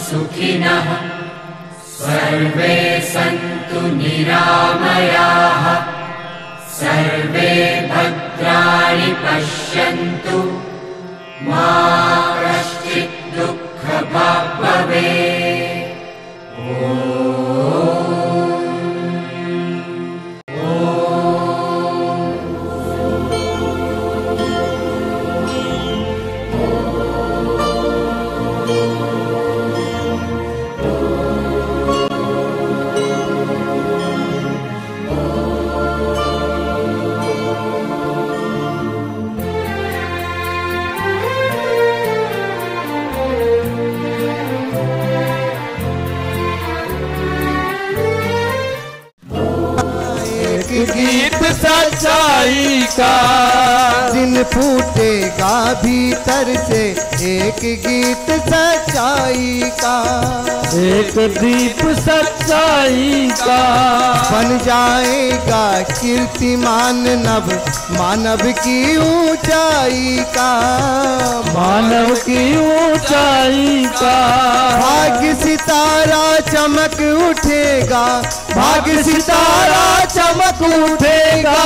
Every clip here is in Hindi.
सुखिनः सर्वे सन्तु निरामयाः सर्वे भद्राणि पश्यन्तु मा कश्चित् दुःखभाग् भवेत्। गीत सच्चाई का दिन फूटेगा भीतर से, एक गीत सच्चाई का, एक दीप सच्चाई का बन जाएगा कीर्तिमान नभ मानव की ऊंचाई का, मानव की ऊंचाई का। भाग्य सितारा चमक उठेगा, भाग्य सितारा चमक उठेगा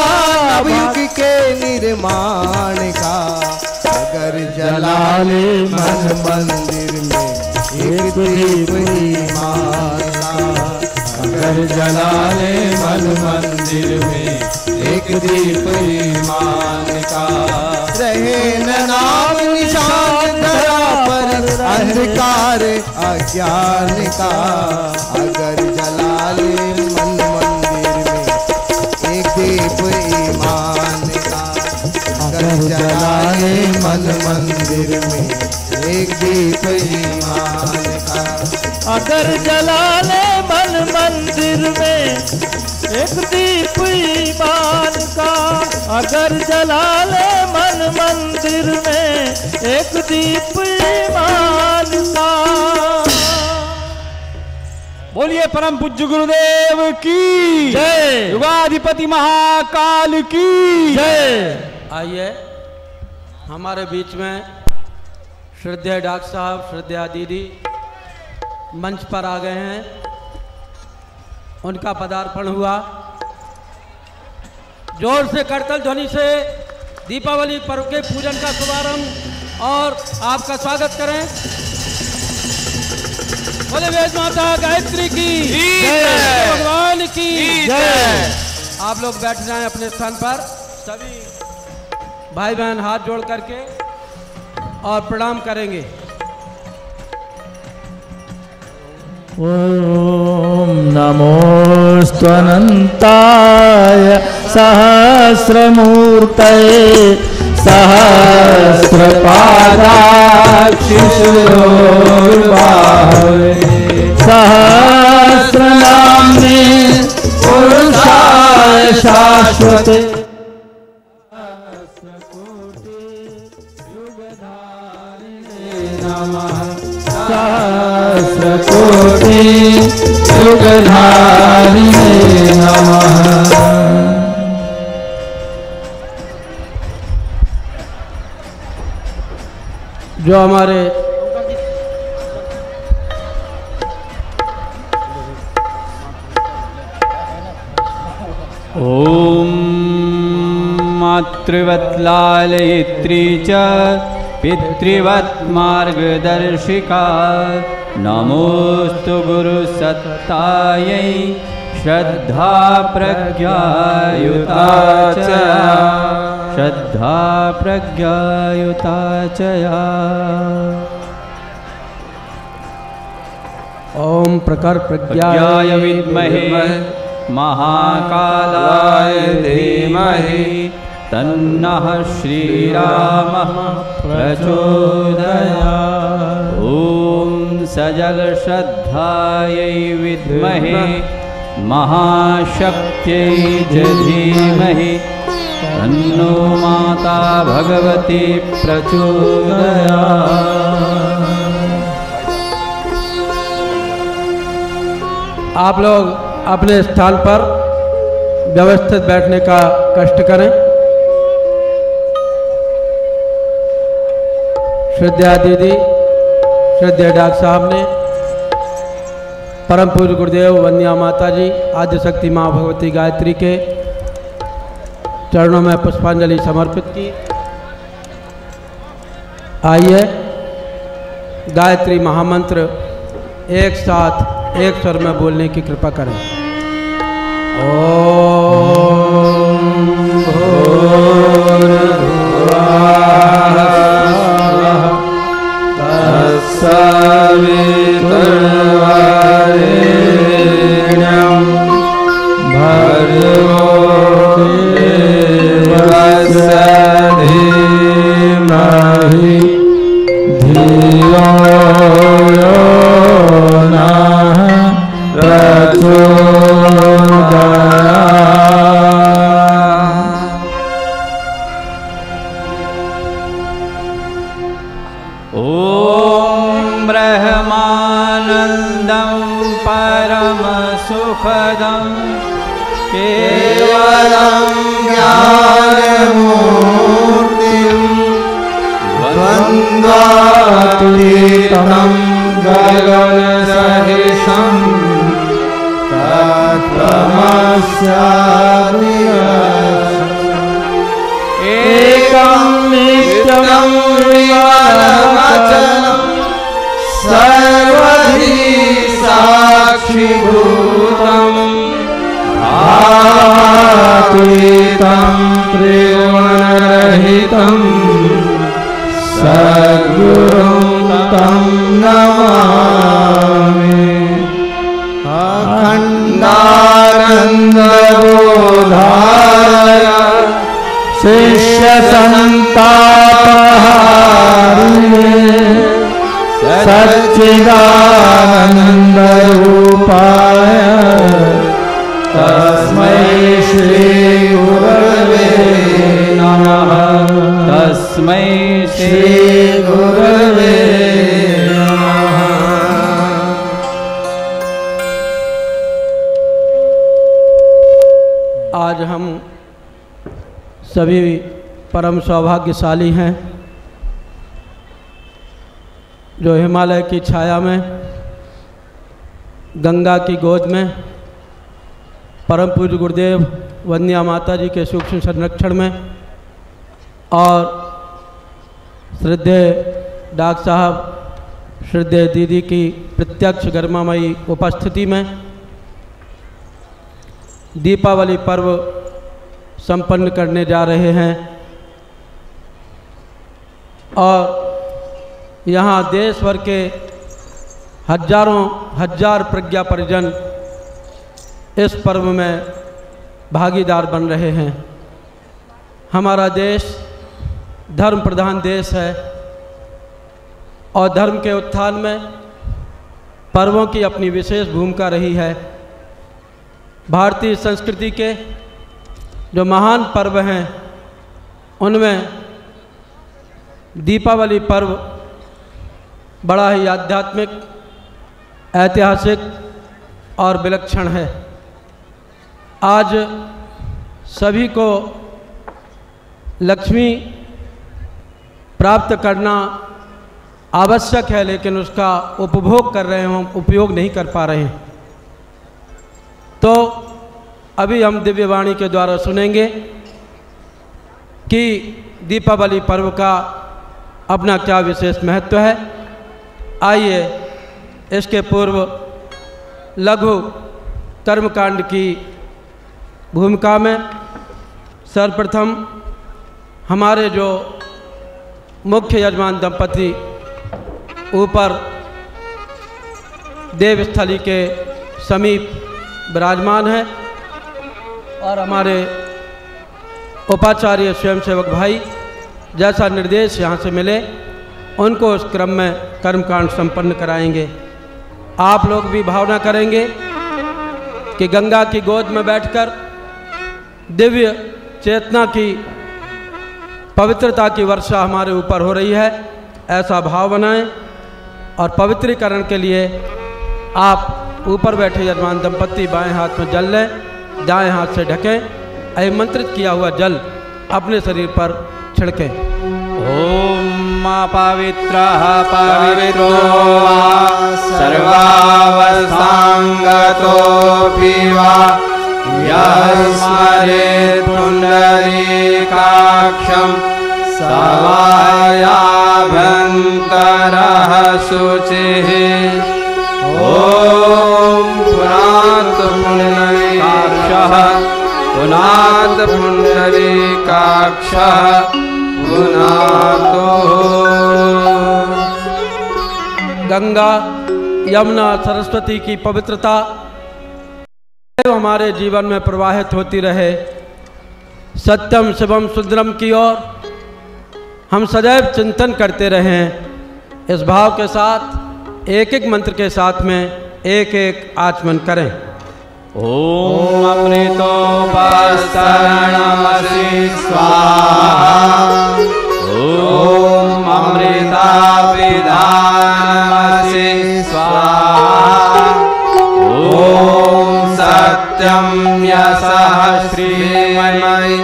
युग के निर्माण का। अगर जला ले मन मंदिर में एक दीप ईमान का, अगर जला ले मन मंदिर में एक दीप ईमान का। रहे न नाम निशान धरा पर अंधकार अज्ञान का। अगर जला ले मन मंदिर में एक दीप ईमान का, अगर जला ले मन मंदिर में एक दीप ईमान का। अगर जला ले मन मंदिर में एक दीप ईमान का, अगर जला ले मन मंदिर में एक दीप ईमान का। बोलिए परम पूज्य गुरुदेव की जय, युगाधिपति महाकाल की जय। आइए हमारे बीच में श्रद्धेय डॉक्टर साहब, श्रद्धेय दीदी मंच पर आ गए हैं। उनका पदार्पण हुआ। जोर से करतल ध्वनि से दीपावली पर्व के पूजन का शुभारंभ और आपका स्वागत करें। बोले वेद माता गायत्री की जय, भगवान की जय। आप लोग बैठ जाएं अपने स्थान पर। सभी भाई बहन हाथ जोड़ करके और प्रणाम करेंगे। ओम नमोस्तु अनंताय सहस्रमूर्तये सहस्रपादाक्षिशोर्बाहवे सहस्रनाम्ने पुरुषाय शाश्वते सहस्रकोटि युगधारिणे नमः। जो हमारे ओम मातृवत् लालयित्री च पितृवत् मार्गदर्शिका नमोस्तु गुरुसत्तायै श्रद्धा प्रज्ञायुता च श्रद्धा प्रज्ञायुता च या। ओम प्रखर प्रज्ञाय विद्महे महाकालाय धीमहि तन्नः श्रीरामः प्रचोदयात्। ॐ सजल श्रद्धायै विद्महे महाशक्त्यै धीमहि तन्नो माता भगवती प्रचोदयात्। आप लोग अपने स्थान पर व्यवस्थित बैठने का कष्ट करें। श्रद्धेय दीदी, श्रद्धेय डॉक्टर साहब ने परम पूज्य गुरुदेव वंदना माता जी आद्य शक्ति माँ भगवती गायत्री के चरणों में पुष्पांजलि समर्पित की। आइए गायत्री महामंत्र एक साथ एक स्वर में बोलने की कृपा करें। ओम तत्सवितुर्वरेण्यं भर्गो देवस्य धीमहि धियो यो नः प्रचोदयात्। ॐ ब्रह्मानन्दं परमसुखदं केवलं ज्ञानमूर्तिं द्वन्द्वातीतं गगनसदृशं तत्त्वमस्यामि एकं नित्यं विमलमचलं सर्वधी साक्षिभूतम् आतीतं त्रिगुणरहितं सद्गुरुं तं नमामि। अखण्डानन्दबोधाय शिष्यसन्तापहारिणे सच्चिदानन्दरूपाय तस्मै श्रीगुरवे नमः। तस्मै श्रीगुरवे नमः। आज हम सभी परम सौभाग्यशाली हैं जो हिमालय की छाया में गंगा की गोद में परम पूज्य गुरुदेव वंदना माता जी के सूक्ष्म संरक्षण में और श्रद्धेय डॉक्टर साहब श्रद्धेय दीदी की प्रत्यक्ष गरिमामयी उपस्थिति में दीपावली पर्व संपन्न करने जा रहे हैं। और यहाँ देश भर के हजारों हजार प्रज्ञा परिजन इस पर्व में भागीदार बन रहे हैं। हमारा देश धर्म प्रधान देश है और धर्म के उत्थान में पर्वों की अपनी विशेष भूमिका रही है। भारतीय संस्कृति के जो महान पर्व हैं उनमें दीपावली पर्व बड़ा ही आध्यात्मिक, ऐतिहासिक और विलक्षण है। आज सभी को लक्ष्मी प्राप्त करना आवश्यक है, लेकिन उसका उपभोग कर रहे हैं, हम उपयोग नहीं कर पा रहे हैं। तो अभी हम दिव्यवाणी के द्वारा सुनेंगे कि दीपावली पर्व का अपना क्या विशेष महत्व है। आइए इसके पूर्व लघु कर्मकांड की भूमिका में सर्वप्रथम हमारे जो मुख्य यजमान दंपति ऊपर देवस्थली के समीप विराजमान है और हमारे उपाचार्य स्वयंसेवक भाई जैसा निर्देश यहाँ से मिले उनको उस क्रम में कर्मकांड संपन्न कराएंगे। आप लोग भी भावना करेंगे कि गंगा की गोद में बैठकर दिव्य चेतना की पवित्रता की वर्षा हमारे ऊपर हो रही है, ऐसा भाव बनाएं और पवित्रीकरण के लिए आप ऊपर बैठे यजमान दंपति बाएं हाथ में जल लें, दाएं हाथ से ढकें। अभिमंत्रित किया हुआ जल अपने शरीर पर छिड़कें। ओम पवित्रः पवित्रो वा सर्वावस्थाङ्गतोऽपि वा यस्मरेत् पुण्डरीकाक्षं सवायाभ्यन्तरः शुचिः। ॐ पुनात् पुण्डरीकाक्षः पुनात् पुण्डरीकाक्षः पुनातो। गंगा यमुना सरस्वती की पवित्रता हमारे जीवन में प्रवाहित होती रहे। सत्यम शिवम सुंदरम की ओर हम सदैव चिंतन करते रहें। इस भाव के साथ एक एक मंत्र के साथ में एक एक आचमन करें। ओम अमृतोपस्तरणमसि स्वाहा। ओम अमृतापिधानमसि स्वाहा। ओम सत्यं यशः श्रीमयि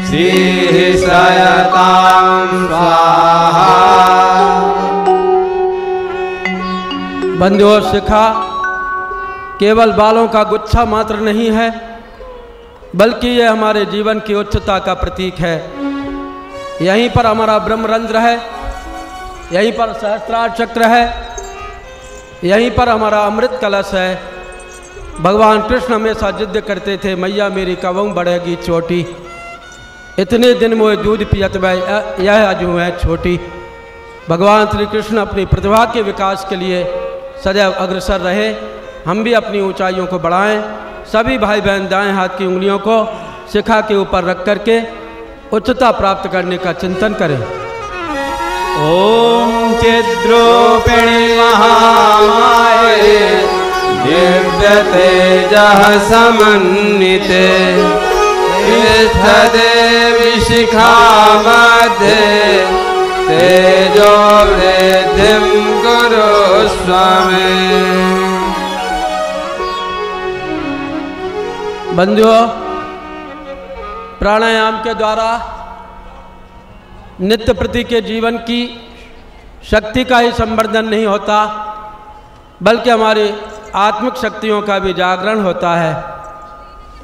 श्रीः सयतां स्वाहा। बंधुओं, शिखा केवल बालों का गुच्छा मात्र नहीं है, बल्कि यह हमारे जीवन की उच्चता का प्रतीक है। यहीं पर हमारा ब्रह्मरंध्र है, यहीं पर सहस्त्रार चक्र है, यहीं पर हमारा अमृत कलश है। भगवान कृष्ण हमेशा जिद करते थे, मैया मेरी कबहू बढ़ेगी चोटी। इतने दिन मोए दूध पियत वह यह अजू है छोटी। भगवान श्री कृष्ण अपनी प्रतिभा के विकास के लिए सदैव अग्रसर रहे। हम भी अपनी ऊंचाइयों को बढ़ाएं। सभी भाई बहन दाएं हाथ की उंगलियों को शिखा के ऊपर रख करके उच्चता प्राप्त करने का चिंतन करें। ओम चिद्रूपिणी महामाये दिव्य तेजः समन्विते देवी शिखा मध्ये तेजो वृद्धिं कुरुष्व मे। बंधुओं, प्राणायाम के द्वारा नित्य प्रति के जीवन की शक्ति का ही संवर्धन नहीं होता, बल्कि हमारी आत्मिक शक्तियों का भी जागरण होता है।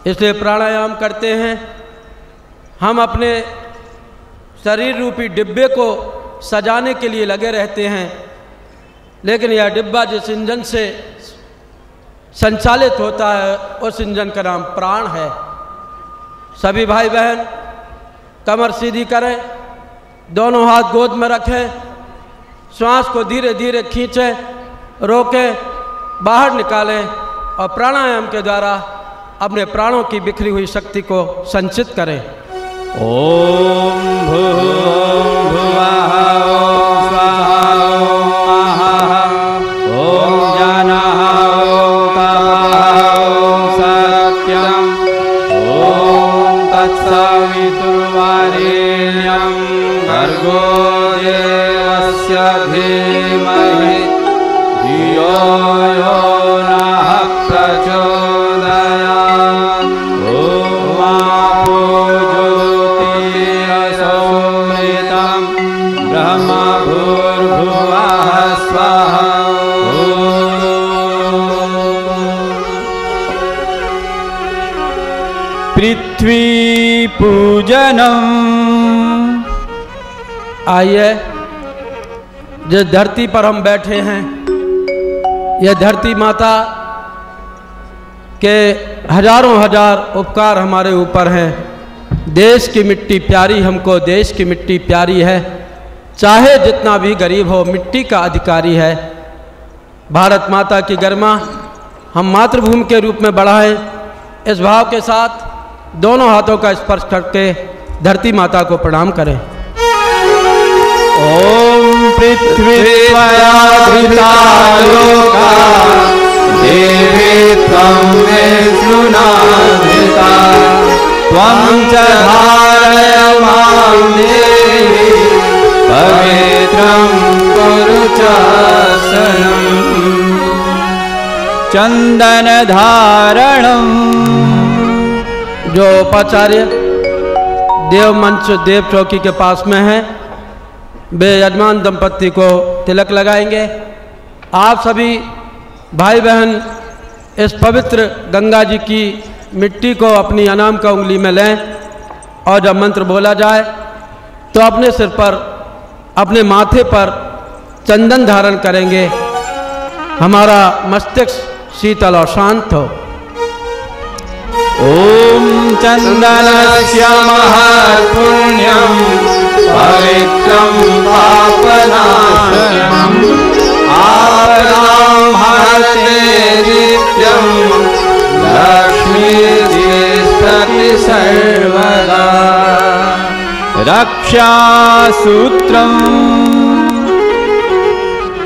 इसलिए प्राणायाम करते हैं। हम अपने शरीर रूपी डिब्बे को सजाने के लिए लगे रहते हैं, लेकिन यह डिब्बा जिस इंजन से संचालित होता है उस इंजन का नाम प्राण है। सभी भाई बहन कमर सीधी करें, दोनों हाथ गोद में रखें, श्वास को धीरे धीरे खींचें, रोकें, बाहर निकालें और प्राणायाम के द्वारा अपने प्राणों की बिखरी हुई शक्ति को संचित करें। ओम भूर्भुवः ओम स्वाहा ओम महाः ओम ज्ञानः ओम तपः ओम सत्यम् ओम तत्सवितुर्वरेण्यं भर्गो देवस्य धीमहि धियो यो नः प्रचोदयात्। ओम आपो ज्योतिरसोमृतं ब्रह्म भूर्भुवः स्वः। पृथ्वी पूजनम। आइए, जिस धरती पर हम बैठे हैं, यह धरती माता के हजारों हजार उपकार हमारे ऊपर हैं। देश की मिट्टी प्यारी हमको, देश की मिट्टी प्यारी है, चाहे जितना भी गरीब हो मिट्टी का अधिकारी है। भारत माता की गरिमा हम मातृभूमि के रूप में बढ़ाएं। इस भाव के साथ दोनों हाथों का स्पर्श करके धरती माता को प्रणाम करें। ओम पृथ्वी त्वया लोका देवी त्वं विष्णुनाधिता त्वं च धारय मां देवी पवित्रं कुरु च शरणम्। चंदन धारणम्। जो उपाचार्य देव मंच देव चौकी के पास में है, वे यजमान दंपत्ति को तिलक लगाएंगे। आप सभी भाई बहन इस पवित्र गंगा जी की मिट्टी को अपनी अनाम का उंगली में लें और जब मंत्र बोला जाए तो अपने सिर पर, अपने माथे पर चंदन धारण करेंगे। हमारा मस्तिष्क शीतल और शांत हो। ओम चंदनस्य महत्पुण्यं पवित्रं पापनाशनम् आपदां हरते नित्यं लक्ष्मीर्तिष्ठति सर्वदा रक्षासूत्रम्।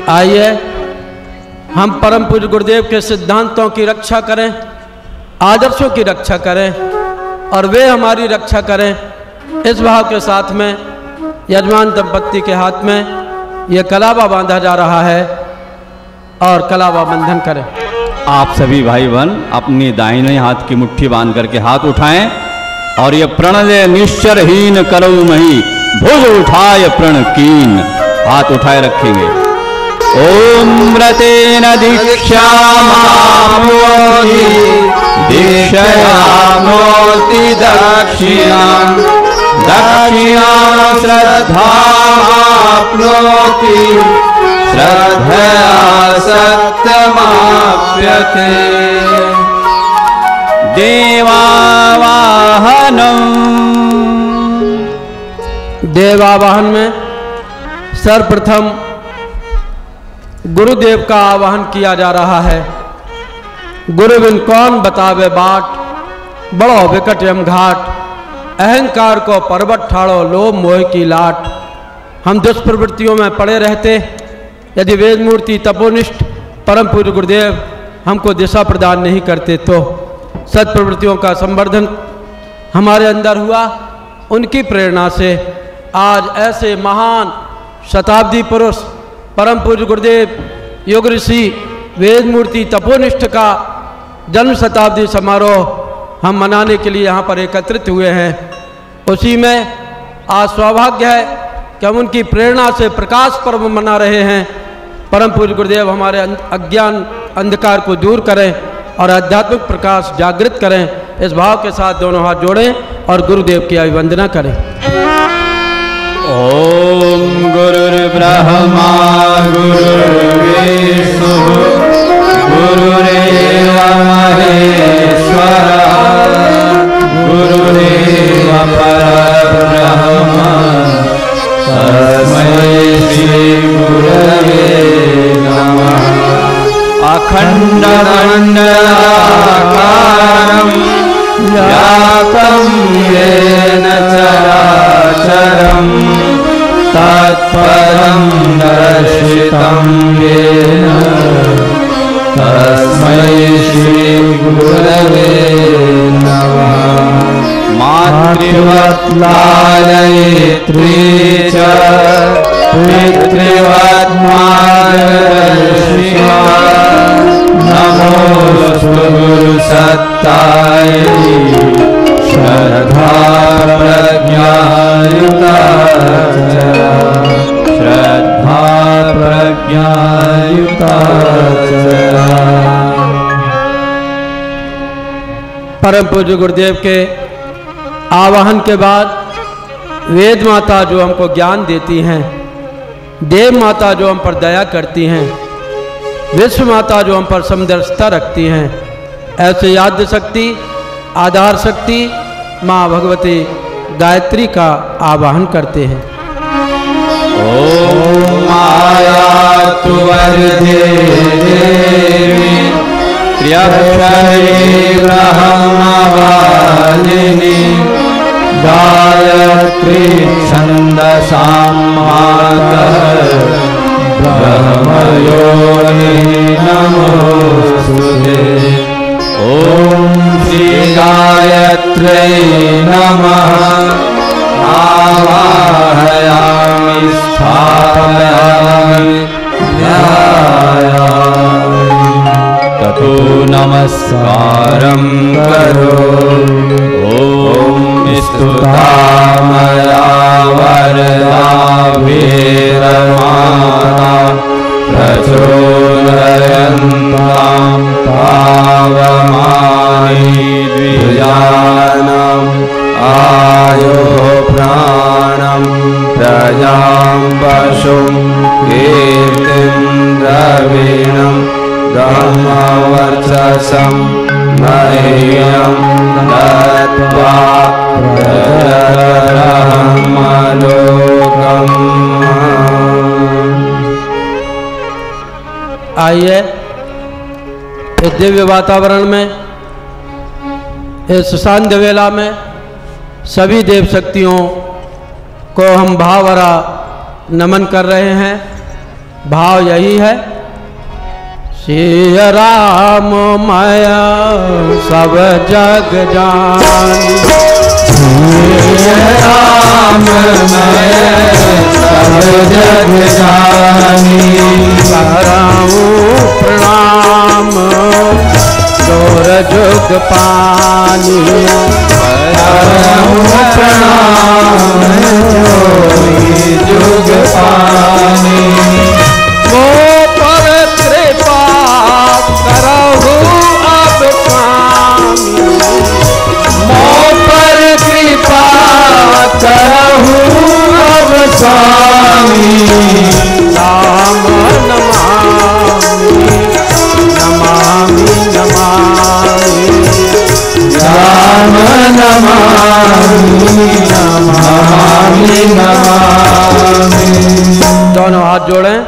आइए हम परम पूज्य गुरुदेव के सिद्धांतों की रक्षा करें, आदर्शों की रक्षा करें और वे हमारी रक्षा करें। इस भाव के साथ में यजमान दंपत्ति के हाथ में यह कलावा बांधा जा रहा है और कलावा बंधन करें। आप सभी भाई बहन अपनी दाहिने हाथ की मुट्ठी बांध करके हाथ उठाएं और ये प्रणय निश्चरहीन करो मही भुज उठाए प्रण कीन, हाथ उठाए रखेंगे। ओम व्रतेन दीक्षामाप्नोति दीक्षयाप्नोति दक्षिणां दक्षिणां श्रद्धामाप्नोति श्रद्धया सत्यमाप्यते। देवावाहनम्। देवावाहन में सर्वप्रथम गुरुदेव का आवाहन किया जा रहा है। गुरु बिन कौन बतावे बाट, बड़ो विकट यम घाट, अहंकार को पर्वत ठाड़ो लोभ मोह की लाट। हम दुष्प्रवृत्तियों में पड़े रहते, यदि वेद मूर्ति तपोनिष्ठ परम पूज्य गुरुदेव हमको दिशा प्रदान नहीं करते तो सत्प्रवृत्तियों का संवर्धन हमारे अंदर हुआ। उनकी प्रेरणा से आज ऐसे महान शताब्दी पुरुष परम पूज्य गुरुदेव योग ऋषि वेद मूर्ति तपोनिष्ठ का जन्म शताब्दी समारोह हम मनाने के लिए यहाँ पर एकत्रित हुए हैं। उसी में आज सौभाग्य है कि हम उनकी प्रेरणा से प्रकाश पर्व मना रहे हैं। परम पूज्य गुरुदेव हमारे अज्ञान अंधकार को दूर करें और आध्यात्मिक प्रकाश जागृत करें। इस भाव के साथ दोनों हाथ जोड़ें और गुरुदेव की अभिवंदना करें। ओम गुरुर्ब्रह्मा गुरुर्विष्णु गुरुरेव महेश्वरः गुरुरेव परब्रह्म तस्मै श्री गुरवे नमः। अखण्डमण्डलाकारं व्याप्तं येन चराचरं तत्परं दर्शितं येन तस्मै श्री गुरवे नमः। मातृवत् लालयित्री च पितृवत् मार्गदर्शिका नमोस्तु गुरुसत्तायै श्रद्धा प्रज्ञायुता श्रद्धा प्रज्ञायुता। परम पूज्य गुरुदेव के आवाहन के बाद वेद माता जो हमको ज्ञान देती हैं, देव माता जो हम पर दया करती हैं, विश्व माता जो हम पर समदर्शिता रखती हैं, ऐसे याद शक्ति आधार शक्ति माँ भगवती गायत्री का आवाहन करते हैं। ओम आयातु वरदे देवी त्र्यक्षरी ब्रह्मवादिनी गायत्री छन्दसां मातः ब्रह्मयोनि नमोस्तुते। ओम श्री गायत्र्यै नमः। आवाहयामि स्थापयामि ध्यायामि ततो नमस्कारं करो। ओम स्तुता मया वरदा वायो प्राणं प्रजां पशुं कीर्तिं द्रविणं ब्रह्मवर्चसं मह्यं दत्त्वा प्रजरहमलोकम्। आइए इस दिव्य वातावरण में, इस सांध्य वेला में सभी देव शक्तियों को हम भावभरा नमन कर रहे हैं। भाव यही है, श्री राम माया सब जग जानी, श्री राम माया सब जग जानी, कराऊं प्रणाम जोर जुग पानी, कराऊं प्रणाम जोरी जुग पानी। वो पर कृपा करहु अब स्वामी, मो पर कृपा करहु अब स्वामी, राम नमामि नमामि नमामि, राम नमामि नमामि नमामि। दोनों हाथ जोड़ें,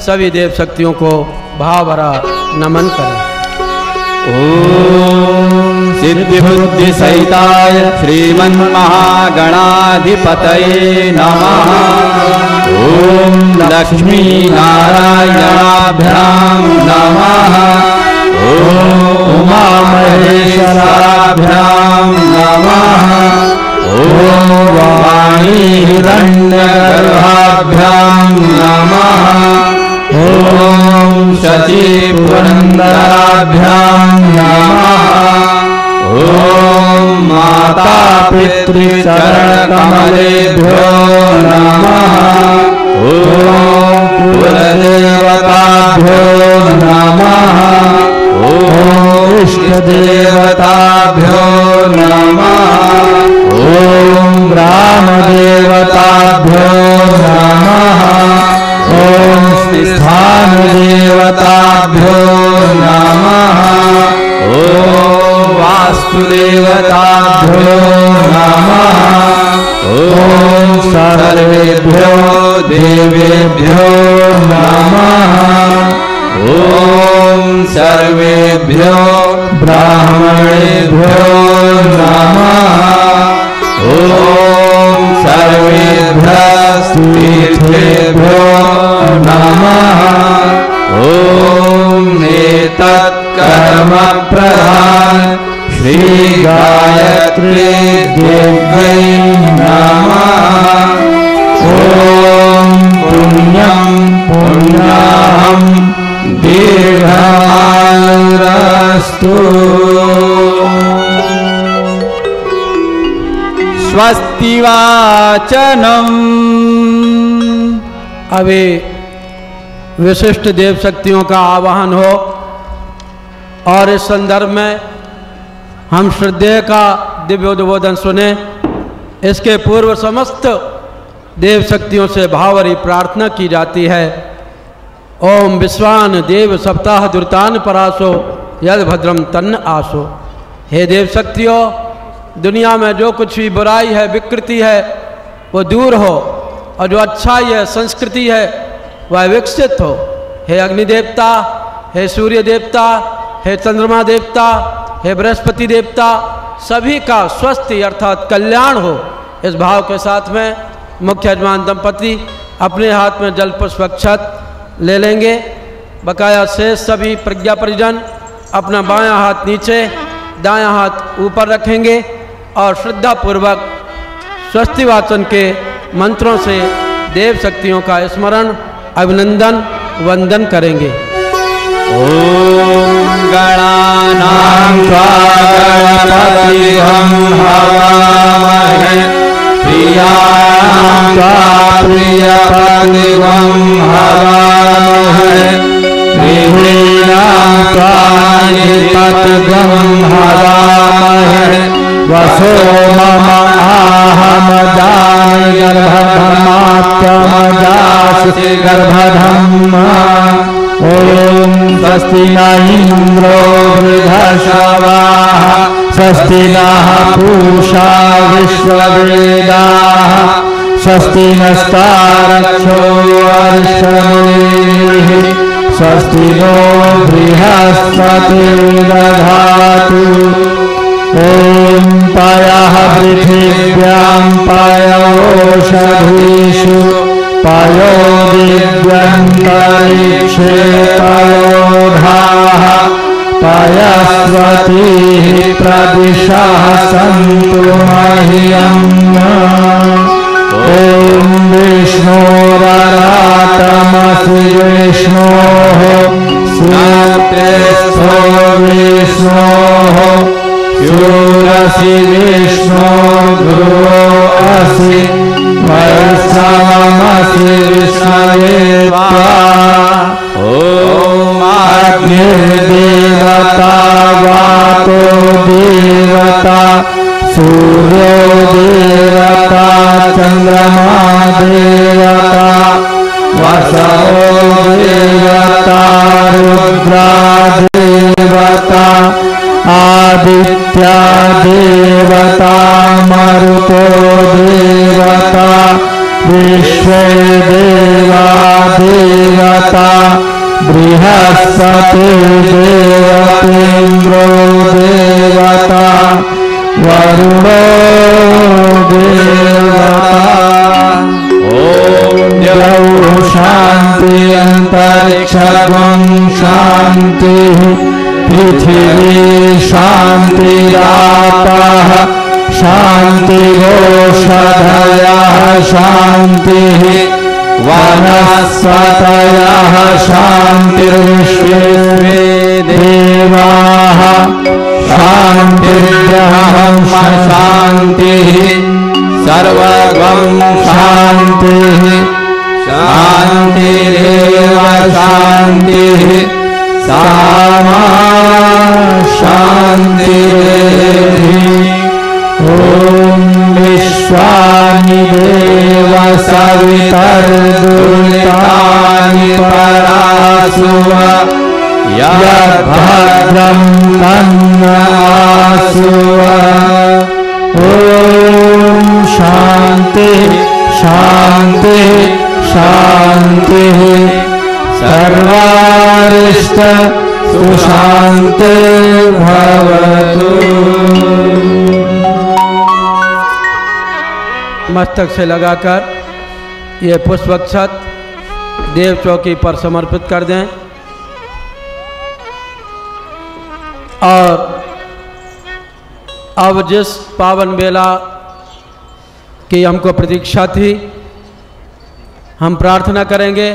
सभी देव शक्तियों को भाव भरा नमन करें। ओम सिद्धि बुद्धि सहिताय श्रीमन्महागणाधिपतये नमः। ओम लक्ष्मी नारायणाभ्यां नमः। ओम उमा महेश्वराभ्यां नमः। ओम वाणी हिरण्यगर्भाभ्यां नमः। ओम शची पुरंदराभ्यां नमः। ओम माता पितृचरणकमलेभ्यो नमः। ओम कुलदेवताभ्यो नमः। ओम इष्टदेवताभ्यो नमः। ओम ग्रामदेवताभ्यो नमः। ओम स्थानदेवताभ्यो नमः। ओम वास्तुदेवताभ्यो नमः। ओम सर्वेभ्यो देवेभ्यो नमः। ओम सर्वेभ्यो ब्राह्मणेभ्यो नमः। ओम सर्वेभ्यः तीर्थेभ्यो नमः। ओम एतत्कर्म प्रधान श्री गायत्री देव्यै नमः। ओम पुण्यं पुण्याहं दीर्घायुरस्तु। स्वस्ति वाचनम्। अभी विशिष्ट देव शक्तियों का आवाहन हो और इस संदर्भ में हम श्रद्धेय का दिव्य उद्बोधन सुने। इसके पूर्व समस्त देव शक्तियों से भावरी प्रार्थना की जाती है। ओम विश्वान देव सप्ताह दुर्तान परासो यद भद्रम तन्न आसो। हे देव शक्तियों, दुनिया में जो कुछ भी बुराई है, विकृति है, वो दूर हो, और जो अच्छाई है, संस्कृति है, वह विकसित हो। हे अग्नि देवता, हे सूर्य देवता, हे चंद्रमा देवता, हे बृहस्पति देवता, सभी का स्वस्ति अर्थात कल्याण हो। इस भाव के साथ में मुख्य यजमान दंपति अपने हाथ में जल पुष्प अक्षत ले लेंगे। बकाया शेष सभी प्रज्ञा परिजन अपना बायां हाथ नीचे, दायां हाथ ऊपर रखेंगे और श्रद्धापूर्वक स्वस्ति वाचन के मंत्रों से देव शक्तियों का स्मरण, अभिनंदन, वंदन करेंगे। ओम गणानां त्वा गणपतिं हवामहे। प्रियाणां त्वा प्रियपतिं हवामहे। गृहीणां त्वा निपतिं हवामहे। वसो मम आह गर्भधमात्मजासि गर्भधम् ॐ स्वस्ति न इन्द्रो वृद्धश्रवाः स्वस्ति नः पूषा विश्ववेदाः स्वस्ति नस्तारक्षो अर्षणीः स्वस्ति नो बृहस्पतिर्दधातु ॐ पयः पृथिव्यां पयोषधीषु पयो दिव्यन्तरिक्षे पयोधाः पयस्वतीः प्रदिशः सन्तु मह्यम् ॐ विष्णोररातमसि विष्णोः सूत्रेस्थो विष्णोः शूरसि विष्णो ध्रुवो असि वैष्णवमसि विष्णवे ॐ अग्निर्देवता वातो देवता सूर्यो देवता चन्द्रमा देवता वसो देवता रुद्रा देवता आदित्या देवता मरुतो देवता विश्वे देवा देवता बृहस्पति देवतेन्द्रो देवता वरुणो देवता द्यौ शान्ति अन्तरिक्षं शान्तिः पृथिवी शान्तिरापः शान्तिरोषधयः शान्तिः वनस्पतयः शान्तिर्विश्वे देवाः शान्तिर्ब्रह्म शान्तिः सर्वगं शान्तिः शान्तिरेव शान्तिः सामा शान्तिरेधि ॐ विश्वानि देव सवितर्दुरितानि परासुव यद्भद्रं तन्नासुव ॐ शान्तिः शान्तिः शान्तिः सर्वारिष्ट सुशान्तिर्भवतु। मस्तक से लगाकर ये पुष्पक्षत देव चौकी पर समर्पित कर दें और अब जिस पावन बेला की हमको प्रतीक्षा थी, हम प्रार्थना करेंगे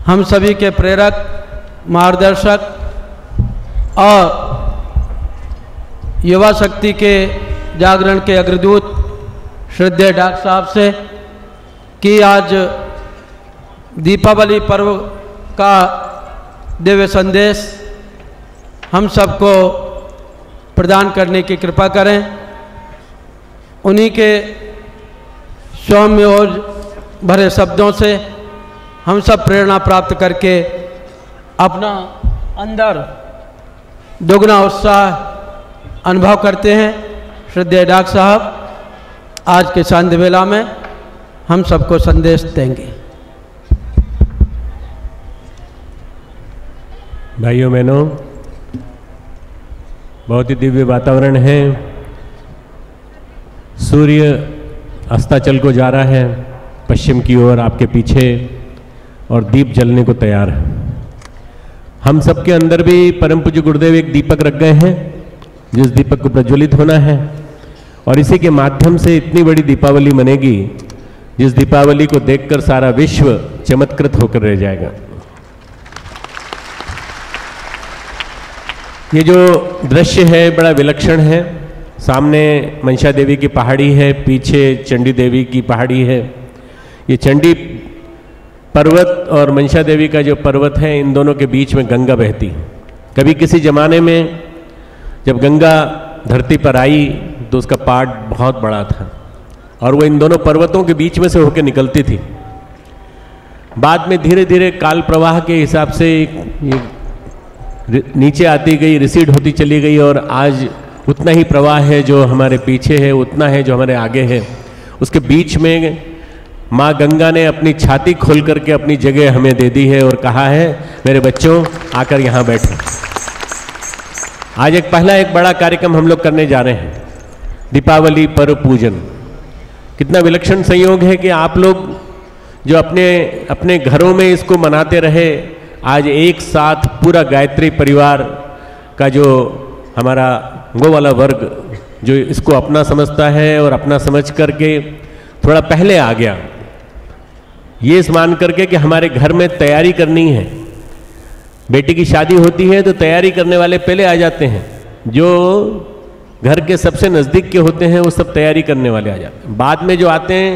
हम सभी के प्रेरक, मार्गदर्शक और युवा शक्ति के जागरण के अग्रदूत श्रद्धेय डॉक्टर साहब से कि आज दीपावली पर्व का दिव्य संदेश हम सबको प्रदान करने की कृपा करें। उन्हीं के सौम्य और भरे शब्दों से हम सब प्रेरणा प्राप्त करके अपना अंदर दोगुना उत्साह अनुभव करते हैं। श्रद्धेय डॉक्टर साहब आज के सांध्य बेला में हम सबको संदेश देंगे। भाइयों बहनों, बहुत ही दिव्य वातावरण है। सूर्य अस्ताचल को जा रहा है पश्चिम की ओर आपके पीछे, और दीप जलने को तैयार है। हम सबके अंदर भी परम पूज्य गुरुदेव एक दीपक रख गए हैं, जिस दीपक को प्रज्वलित होना है, और इसी के माध्यम से इतनी बड़ी दीपावली मनेगी जिस दीपावली को देखकर सारा विश्व चमत्कृत होकर रह जाएगा। ये जो दृश्य है बड़ा विलक्षण है। सामने मनसा देवी की पहाड़ी है, पीछे चंडी देवी की पहाड़ी है। ये चंडी पर्वत और मनसा देवी का जो पर्वत है, इन दोनों के बीच में गंगा बहती। कभी किसी जमाने में जब गंगा धरती पर आई तो उसका पार्ट बहुत बड़ा था और वो इन दोनों पर्वतों के बीच में से होकर निकलती थी। बाद में धीरे धीरे काल प्रवाह के हिसाब से ये नीचे आती गई, रिसीड होती चली गई और आज उतना ही प्रवाह है जो हमारे पीछे है, उतना है जो हमारे आगे है। उसके बीच में माँ गंगा ने अपनी छाती खोल करके अपनी जगह हमें दे दी है और कहा है मेरे बच्चों आकर यहाँ बैठो। आज एक बड़ा कार्यक्रम हम लोग करने जा रहे हैं, दीपावली पर्व पूजन। कितना विलक्षण संयोग है कि आप लोग जो अपने अपने घरों में इसको मनाते रहे, आज एक साथ पूरा गायत्री परिवार का जो हमारा वो वाला वर्ग जो इसको अपना समझता है और अपना समझ करके थोड़ा पहले आ गया, ये मान करके कि हमारे घर में तैयारी करनी है। बेटी की शादी होती है तो तैयारी करने वाले पहले आ जाते हैं, जो घर के सबसे नज़दीक के होते हैं वो सब तैयारी करने वाले आ जाते हैं। बाद में जो आते हैं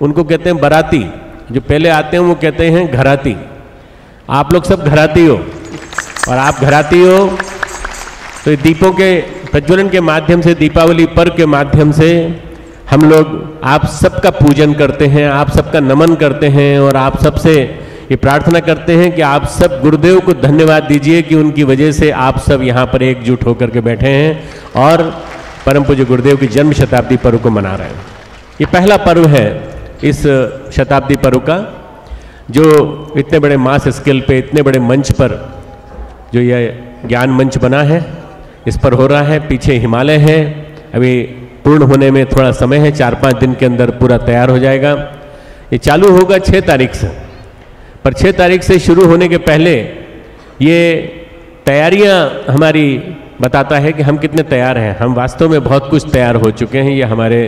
उनको कहते हैं बाराती, जो पहले आते हैं वो कहते हैं घराती। आप लोग सब घराती हो और आप घराती हो तो ये दीपों के प्रज्वलन के माध्यम से, दीपावली पर्व के माध्यम से हम लोग आप सबका पूजन करते हैं, आप सबका नमन करते हैं और आप सबसे ये प्रार्थना करते हैं कि आप सब गुरुदेव को धन्यवाद दीजिए कि उनकी वजह से आप सब यहाँ पर एकजुट होकर के बैठे हैं और परम पूज्य गुरुदेव की जन्म शताब्दी पर्व को मना रहे हैं। ये पहला पर्व है इस शताब्दी पर्व का, जो इतने बड़े मास स्केल पे, इतने बड़े मंच पर जो ये ज्ञान मंच बना है, इस पर हो रहा है। पीछे हिमालय है, अभी पूर्ण होने में थोड़ा समय है, 4-5 दिन के अंदर पूरा तैयार हो जाएगा। ये चालू होगा 6 तारीख से, पर 6 तारीख से शुरू होने के पहले ये तैयारियां हमारी बताता है कि हम कितने तैयार हैं। हम वास्तव में बहुत कुछ तैयार हो चुके हैं। ये हमारे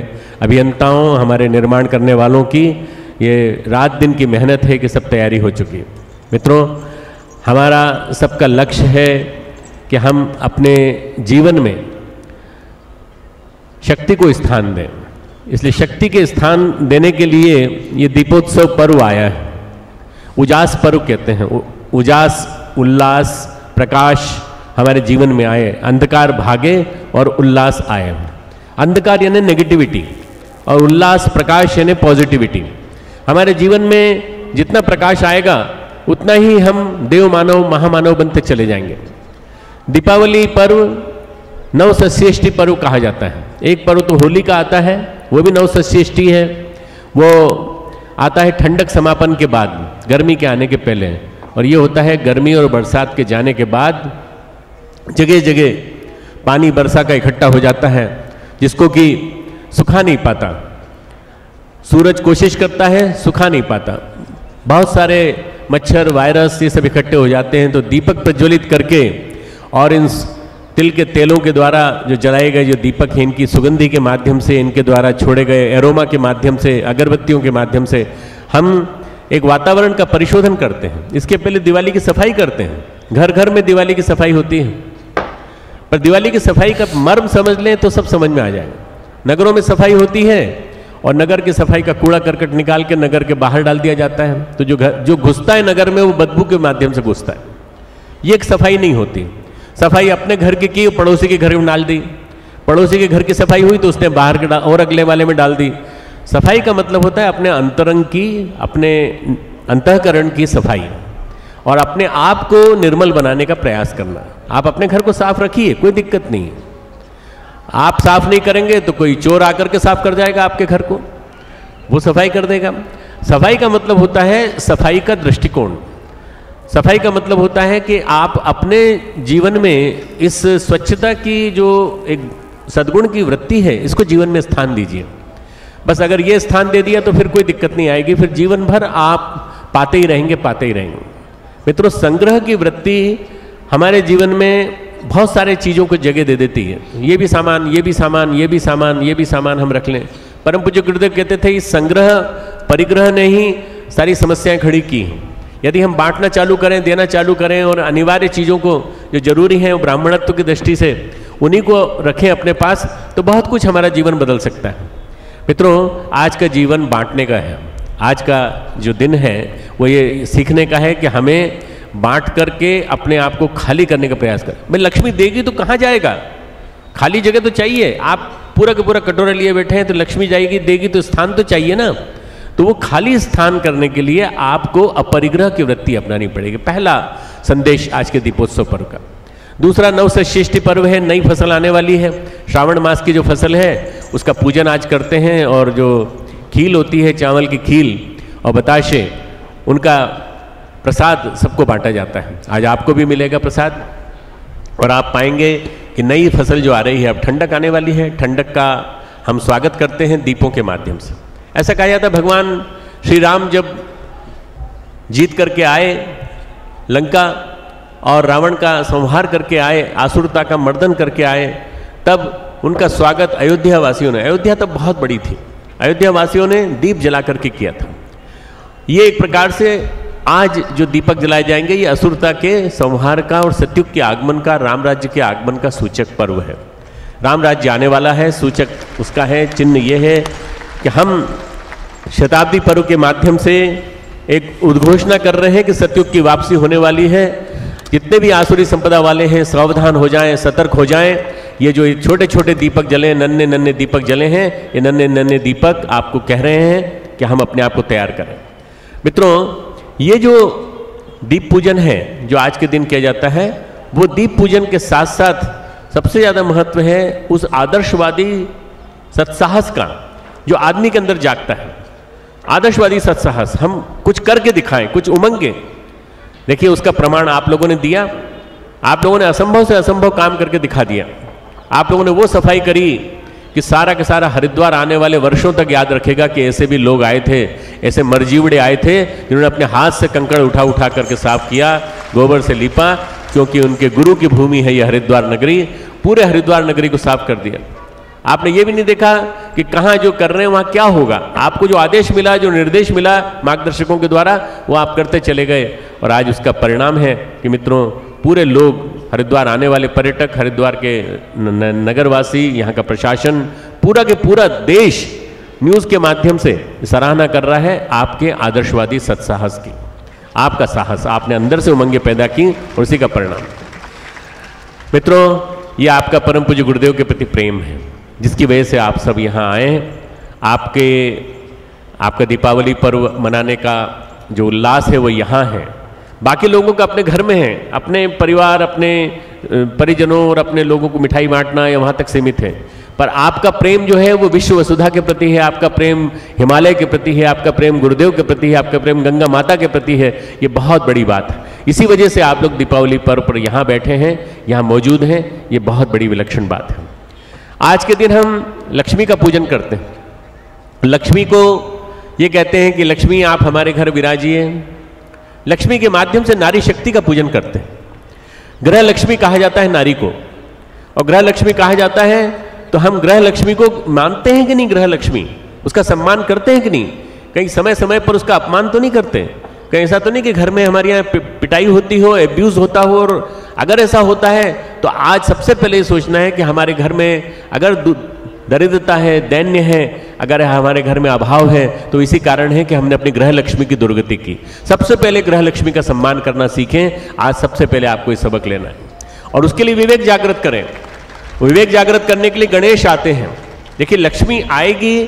अभियंताओं, हमारे निर्माण करने वालों की ये रात दिन की मेहनत है कि सब तैयारी हो चुकी है। मित्रों, हमारा सबका लक्ष्य है कि हम अपने जीवन में शक्ति को स्थान दें। इसलिए शक्ति के स्थान देने के लिए ये दीपोत्सव पर्व आया है। उजास पर्व कहते हैं। उजास, उल्लास, प्रकाश हमारे जीवन में आए, अंधकार भागे और उल्लास आए। अंधकार यानी नेगेटिविटी और उल्लास, प्रकाश यानी पॉजिटिविटी। हमारे जीवन में जितना प्रकाश आएगा उतना ही हम देव मानव, महामानव बनते चले जाएंगे। दीपावली पर्व नवसस्येष्टि पर्व कहा जाता है। एक पर्व तो होली का आता है, वो भी नवसस्येष्टि है। वो आता है ठंडक समापन के बाद, गर्मी के आने के पहले, और ये होता है गर्मी और बरसात के जाने के बाद। जगह जगह पानी वर्षा का इकट्ठा हो जाता है, जिसको कि सुखा नहीं पाता। सूरज कोशिश करता है, सुखा नहीं पाता। बहुत सारे मच्छर, वायरस ये सब इकट्ठे हो जाते हैं। तो दीपक प्रज्वलित करके और इन तिल के तेलों के द्वारा जो जलाए गए जो दीपक हैं, इनकी सुगंधि के माध्यम से, इनके द्वारा छोड़े गए एरोमा के माध्यम से, अगरबत्तियों के माध्यम से हम एक वातावरण का परिशोधन करते हैं। इसके पहले दिवाली की सफाई करते हैं। घर घर में दिवाली की सफाई होती है, पर दिवाली की सफाई का मर्म समझ लें तो सब समझ में आ जाएगा। नगरों में सफाई होती है और नगर की सफाई का कूड़ा करकट निकाल के नगर के बाहर डाल दिया जाता है। तो जो घुसता है नगर में वो बदबू के माध्यम से घुसता है। ये एक सफाई नहीं होती। सफाई अपने घर की पड़ोसी के घर में डाल दी, पड़ोसी के घर की सफाई हुई तो उसने बाहर के और अगले वाले में डाल दी। सफाई का मतलब होता है अपने अंतरंग की, अपने अंतःकरण की सफाई और अपने आप को निर्मल बनाने का प्रयास करना। आप अपने घर को साफ रखिए, कोई दिक्कत नहीं है। आप साफ नहीं करेंगे तो कोई चोर आकर के साफ कर जाएगा आपके घर को, वो सफाई कर देगा। सफाई का मतलब होता है सफाई का दृष्टिकोण। सफाई का मतलब होता है कि आप अपने जीवन में इस स्वच्छता की जो एक सद्गुण की वृत्ति है, इसको जीवन में स्थान दीजिए। बस अगर ये स्थान दे दिया तो फिर कोई दिक्कत नहीं आएगी, फिर जीवन भर आप पाते ही रहेंगे, पाते ही रहेंगे। मित्रों, संग्रह की वृत्ति हमारे जीवन में बहुत सारे चीज़ों को जगह दे देती है। ये भी सामान, ये भी सामान, ये भी सामान, ये भी सामान हम रख लें। परम पूज्य गुरुदेव कहते थे इस संग्रह परिग्रह ने ही सारी समस्याएं खड़ी की हैं। यदि हम बांटना चालू करें, देना चालू करें और अनिवार्य चीज़ों को जो जरूरी है वो ब्राह्मणत्व की दृष्टि से उन्हीं को रखें अपने पास, तो बहुत कुछ हमारा जीवन बदल सकता है। मित्रों, आज का जीवन बांटने का है। आज का जो दिन है वो ये सीखने का है कि हमें बांट करके अपने आप को खाली करने का प्रयास करें। भाई लक्ष्मी देगी तो कहाँ जाएगा? खाली जगह तो चाहिए। आप पूरा का पूरा कटोरा लिए बैठे हैं तो लक्ष्मी जाएगी देगी तो स्थान तो चाहिए ना, तो वो खाली स्थान करने के लिए आपको अपरिग्रह की वृत्ति अपनानी पड़ेगी। पहला संदेश आज के दीपोत्सव पर्व का। दूसरा, नवसृष्टि पर्व है, नई फसल आने वाली है। श्रावण मास की जो फसल है उसका पूजन आज करते हैं, और जो खील होती है, चावल की खील और बताशे, उनका प्रसाद सबको बांटा जाता है। आज आपको भी मिलेगा प्रसाद, और आप पाएंगे कि नई फसल जो आ रही है, अब ठंडक आने वाली है, ठंडक का हम स्वागत करते हैं दीपों के माध्यम से। ऐसा कहा जाता है भगवान श्री राम जब जीत करके आए लंका और रावण का संहार करके आए, आसुरता का मर्दन करके आए, तब उनका स्वागत अयोध्या वासियों ने, अयोध्या तब बहुत बड़ी थी, अयोध्या वासियों ने दीप जला करके किया था। ये एक प्रकार से आज जो दीपक जलाए जाएंगे ये असुरता के संहार का और सत्युग के आगमन का, राम राज्य के आगमन का सूचक पर्व है। राम राज्य आने वाला है, सूचक उसका है, चिन्ह ये है कि हम शताब्दी पर्व के माध्यम से एक उद्घोषणा कर रहे हैं कि सत्युग की वापसी होने वाली है। जितने भी आसुरी संपदा वाले हैं सावधान हो जाएं, सतर्क हो जाएं। ये जो छोटे छोटे दीपक जले, नन्हे नन्हे दीपक जले हैं, ये नन्हे नन्हे दीपक आपको कह रहे हैं कि हम अपने आप को तैयार करें। मित्रों, ये जो दीप पूजन है जो आज के दिन किया जाता है, वो दीप पूजन के साथ साथ सबसे ज़्यादा महत्व है उस आदर्शवादी सत्साहस का जो आदमी के अंदर जागता है। आदर्शवादी सत्साहस, हम कुछ करके दिखाएं, कुछ उमंगे। देखिए उसका प्रमाण आप लोगों ने दिया, आप लोगों ने असंभव से असंभव काम करके दिखा दिया। आप लोगों ने वो सफाई करी कि सारा का सारा हरिद्वार आने वाले वर्षों तक याद रखेगा कि ऐसे भी लोग आए थे, ऐसे मरजीवड़े आए थे जिन्होंने अपने हाथ से कंकड़ उठा उठा करके साफ किया, गोबर से लीपा, क्योंकि उनके गुरु की भूमि है ये हरिद्वार नगरी। पूरे हरिद्वार नगरी को साफ कर दिया। आपने ये भी नहीं देखा कि कहाँ जो कर रहे हैं वहाँ क्या होगा। आपको जो आदेश मिला, जो निर्देश मिला मार्गदर्शकों के द्वारा, वो आप करते चले गए, और आज उसका परिणाम है कि मित्रों पूरे लोग, हरिद्वार आने वाले पर्यटक, हरिद्वार के नगरवासी, यहाँ का प्रशासन, पूरा के पूरा देश न्यूज़ के माध्यम से सराहना कर रहा है आपके आदर्शवादी सत्साहस की। आपका साहस, आपने अंदर से उमंगे पैदा की, और उसी का परिणाम। मित्रों, ये आपका परम पूज्य गुरुदेव के प्रति प्रेम है जिसकी वजह से आप सब यहाँ आए हैं। आपका दीपावली पर्व मनाने का जो उल्लास है वो यहाँ है। बाकी लोगों का अपने घर में है, अपने परिवार, अपने परिजनों और अपने लोगों को मिठाई बांटना या वहाँ तक सीमित है। पर आपका प्रेम जो है वो विश्व वसुधा के प्रति है, आपका प्रेम हिमालय के प्रति है, आपका प्रेम गुरुदेव के प्रति है, आपका प्रेम गंगा माता के प्रति है। ये बहुत बड़ी बात है। इसी वजह से आप लोग दीपावली पर्व पर यहाँ बैठे हैं, यहाँ मौजूद हैं। ये बहुत बड़ी विलक्षण बात है। आज के दिन हम लक्ष्मी का पूजन करते हैं। लक्ष्मी को ये कहते हैं कि लक्ष्मी आप हमारे घर विराजिए। लक्ष्मी के माध्यम से नारी शक्ति का पूजन करते हैं। ग्रह लक्ष्मी कहा जाता है नारी को, और ग्रह लक्ष्मी कहा जाता है, तो हम ग्रह लक्ष्मी को मानते हैं कि नहीं? ग्रह लक्ष्मी, उसका सम्मान करते हैं कि नहीं? कहीं समय समय पर उसका अपमान तो नहीं करते? कहीं ऐसा तो नहीं कि घर में हमारे यहाँ पिटाई होती हो, एब्यूज होता हो? और अगर ऐसा होता है तो आज सबसे पहले ये सोचना है कि हमारे घर में अगर दरिद्रता है, दैन्य है, अगर हमारे घर में अभाव है, तो इसी कारण है कि हमने अपनी ग्रह लक्ष्मी की दुर्गति की। सबसे पहले ग्रह लक्ष्मी का सम्मान करना सीखें। आज सबसे पहले आपको ये सबक लेना है, और उसके लिए विवेक जागृत करें। विवेक जागृत करने के लिए गणेश आते हैं। देखिए लक्ष्मी आएगी,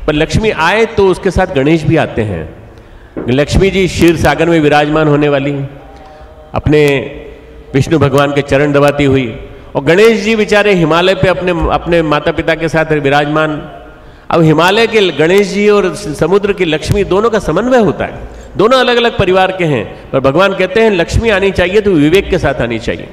पर लक्ष्मी आए तो उसके साथ गणेश भी आते हैं। लक्ष्मी जी क्षीर सागर में विराजमान होने वाली, अपने विष्णु भगवान के चरण दबाती हुई, और गणेश जी बेचारे हिमालय पे अपने माता पिता के साथ विराजमान। अब हिमालय के गणेश जी और समुद्र की लक्ष्मी दोनों का समन्वय होता है। दोनों अलग अलग परिवार के हैं, पर भगवान कहते हैं लक्ष्मी आनी चाहिए तो विवेक के साथ आनी चाहिए।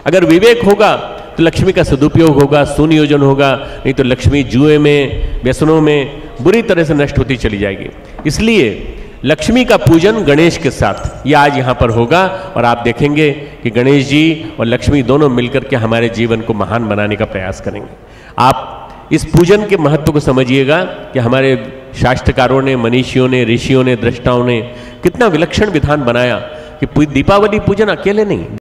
अगर विवेक होगा तो लक्ष्मी का सदुपयोग होगा, सुनियोजन होगा, नहीं तो लक्ष्मी जुए में, व्यसनों में बुरी तरह से नष्ट होती चली जाएगी। इसलिए लक्ष्मी का पूजन गणेश के साथ ये आज यहाँ पर होगा, और आप देखेंगे कि गणेश जी और लक्ष्मी दोनों मिलकर के हमारे जीवन को महान बनाने का प्रयास करेंगे। आप इस पूजन के महत्व को समझिएगा कि हमारे शास्त्रकारों ने, मनीषियों ने, ऋषियों ने, दृष्टाओं ने कितना विलक्षण विधान बनाया कि दीपावली पूजन अकेले नहीं,